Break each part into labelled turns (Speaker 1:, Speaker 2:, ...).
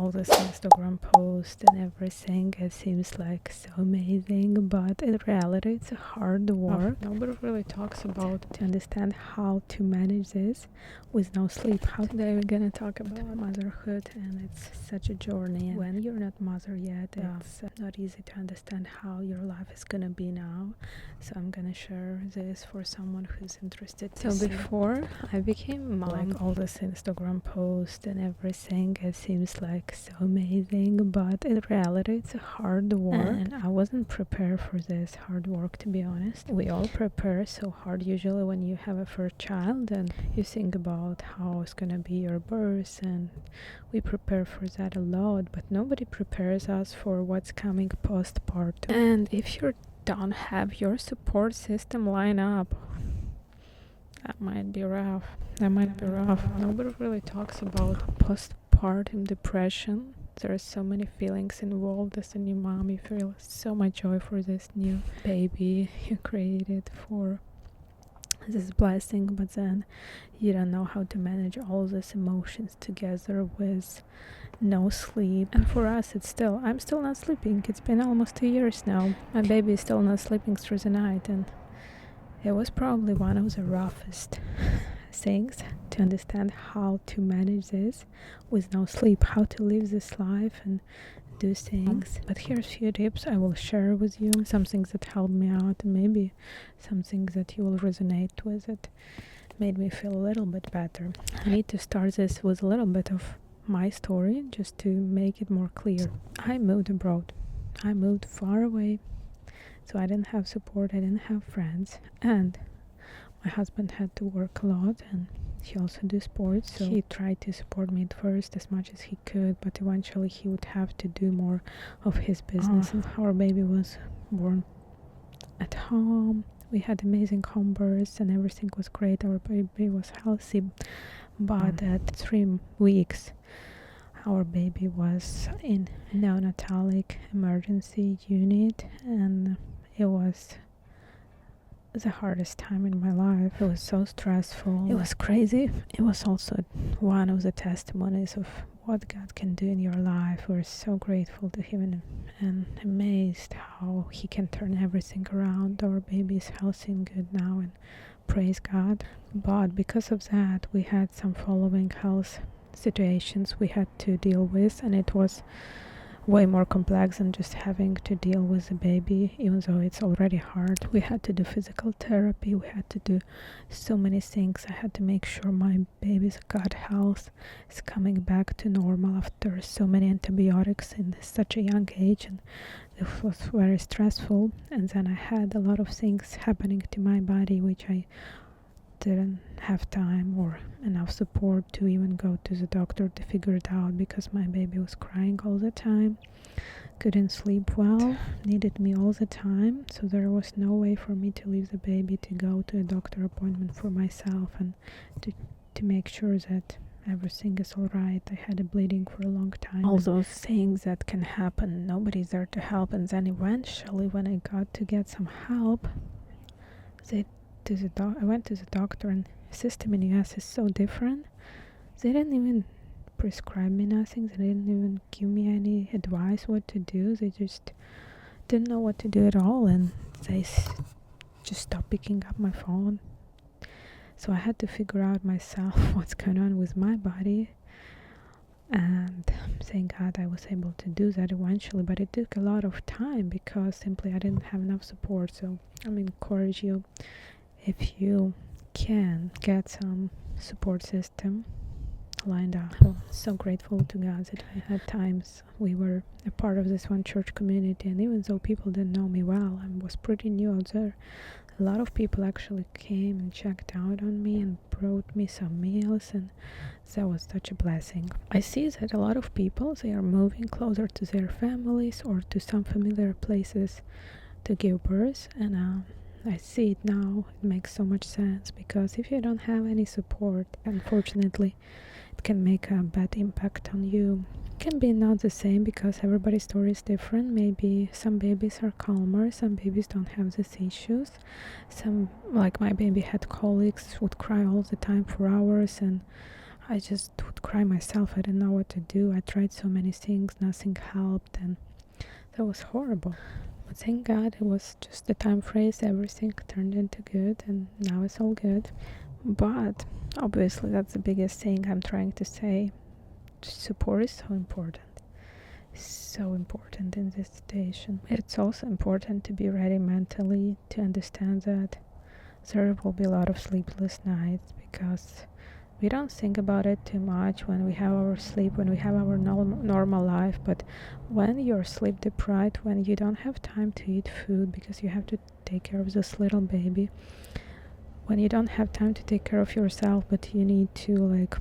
Speaker 1: all this Instagram post and everything, it seems like so amazing, but in reality it's a hard work. Nobody really talks about to understand how to manage this with no sleep. Today we're gonna talk about motherhood, and it's such a journey. When you're not mother yet, it's not easy to understand how your life is gonna be now. So I'm gonna share this for someone who's interested. So before I became mom, like all this Instagram post and everything, it seems like so amazing, but in reality it's a hard work, and I wasn't prepared for this hard work, to be honest. We all prepare so hard usually when you have a first child, and you think about how it's gonna be your birth, and we prepare for that a lot, but nobody prepares us for what's coming postpartum. And if you don't have your support system line up, that might be rough. Nobody really talks about postpartum depression. There are so many feelings involved. As a new mom, you feel so much joy for this new baby you created, for this blessing, but then you don't know how to manage all these emotions together with no sleep. And for us, I'm still not sleeping. It's been almost 2 years now. My baby is still not sleeping through the night, and it was probably one of the roughest things to understand how to manage this with no sleep, how to live this life and do things. But here's a few tips I will share with you, some things that helped me out, and maybe some things that you will resonate with. It made me feel a little bit better. I need to start this with a little bit of my story just to make it more clear. I moved abroad. I moved far away, so I didn't have support, I didn't have friends, and my husband had to work a lot, and he also do sports, so he tried to support me at first as much as he could, but eventually he would have to do more of his business. And our baby was born at home. We had amazing home births and everything was great. Our baby was healthy, but at 3 weeks our baby was in neonatalic emergency unit, and it was the hardest time in my life. It was so stressful. It was crazy. It was also one of the testimonies of what God can do in your life. We're so grateful to him and amazed how he can turn everything around. Our baby is healthy and good now, and praise God. But because of that, we had some following health situations we had to deal with, and it was way more complex than just having to deal with the baby, even though it's already hard. We had to do physical therapy, we had to do so many things. I had to make sure my baby's gut health is coming back to normal after so many antibiotics in such a young age, and it was very stressful. And then I had a lot of things happening to my body which I didn't have time or enough support to even go to the doctor to figure it out, because my baby was crying all the time, couldn't sleep well, needed me all the time, so there was no way for me to leave the baby to go to a doctor appointment for myself and to make sure that everything is all right. I had a bleeding for a long time. All those things that can happen, nobody's there to help. And then eventually when I got to get some help, I went to the doctor, and the system in US is so different. They didn't even prescribe me nothing. They didn't even give me any advice what to do. They just didn't know what to do at all, and they just stopped picking up my phone. So I had to figure out myself what's going on with my body, and thank God I was able to do that eventually, but it took a lot of time because simply I didn't have enough support. So I encourage you, if you can, get some support system lined up. I'm so grateful to God that I had times we were a part of this one church community, and even though people didn't know me well, I was pretty new out there, a lot of people actually came and checked out on me and brought me some meals, and that was such a blessing. I see that a lot of people, they are moving closer to their families or to some familiar places to give birth, and I see it now. It makes so much sense, because if you don't have any support, unfortunately it can make a bad impact on you. It can be not the same because everybody's story is different. Maybe some babies are calmer, some babies don't have these issues. Some, like my baby, had colics, would cry all the time for hours, and I just would cry myself. I didn't know what to do. I tried so many things, nothing helped, and that was horrible. But thank God it was just a time phrase. Everything turned into good, and now it's all good. But obviously, that's the biggest thing I'm trying to say. Support is so important. So important in this situation. It's also important to be ready mentally, to understand that there will be a lot of sleepless nights, because we don't think about it too much when we have our sleep, when we have our normal life. But when you're sleep deprived, when you don't have time to eat food because you have to take care of this little baby, when you don't have time to take care of yourself, but you need to like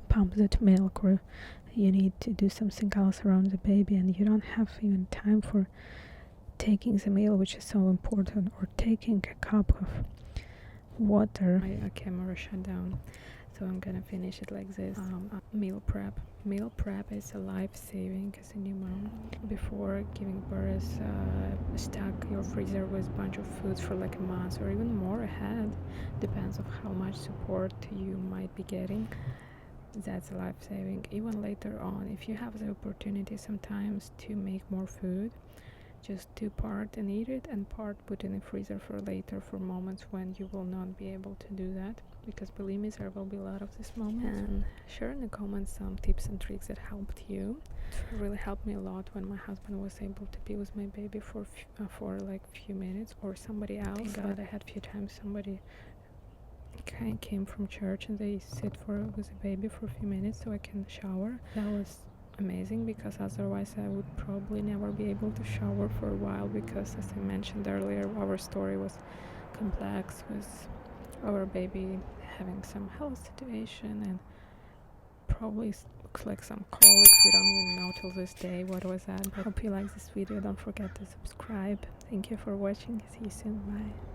Speaker 1: pump that milk, or you need to do something else around the baby, and you don't have even time for taking the meal, which is so important, or taking a cup of water. My camera shut down, so I'm gonna finish it like this. Meal prep. Meal prep is a life-saving as a new mom. Before giving birth, stock your freezer with a bunch of foods for like a month or even more ahead. Depends on how much support you might be getting. That's life-saving. Even later on, if you have the opportunity sometimes to make more food, just do part and eat it, and part put in the freezer for later, for moments when you will not be able to do that, because believe me, there will be a lot of these moments. And share in the comments some tips and tricks that helped you. It really helped me a lot when my husband was able to be with my baby for like few minutes, or somebody else. Thank God I had few times somebody came from church and they sit with a baby for a few minutes so I can shower. That was amazing, because otherwise I would probably never be able to shower for a while, because as I mentioned earlier, our story was complex, with our baby having some health situation and probably looks like some colics. We don't even know till this day what was that. But I hope you like this video. Don't forget to subscribe. Thank you for watching. See you soon. Bye.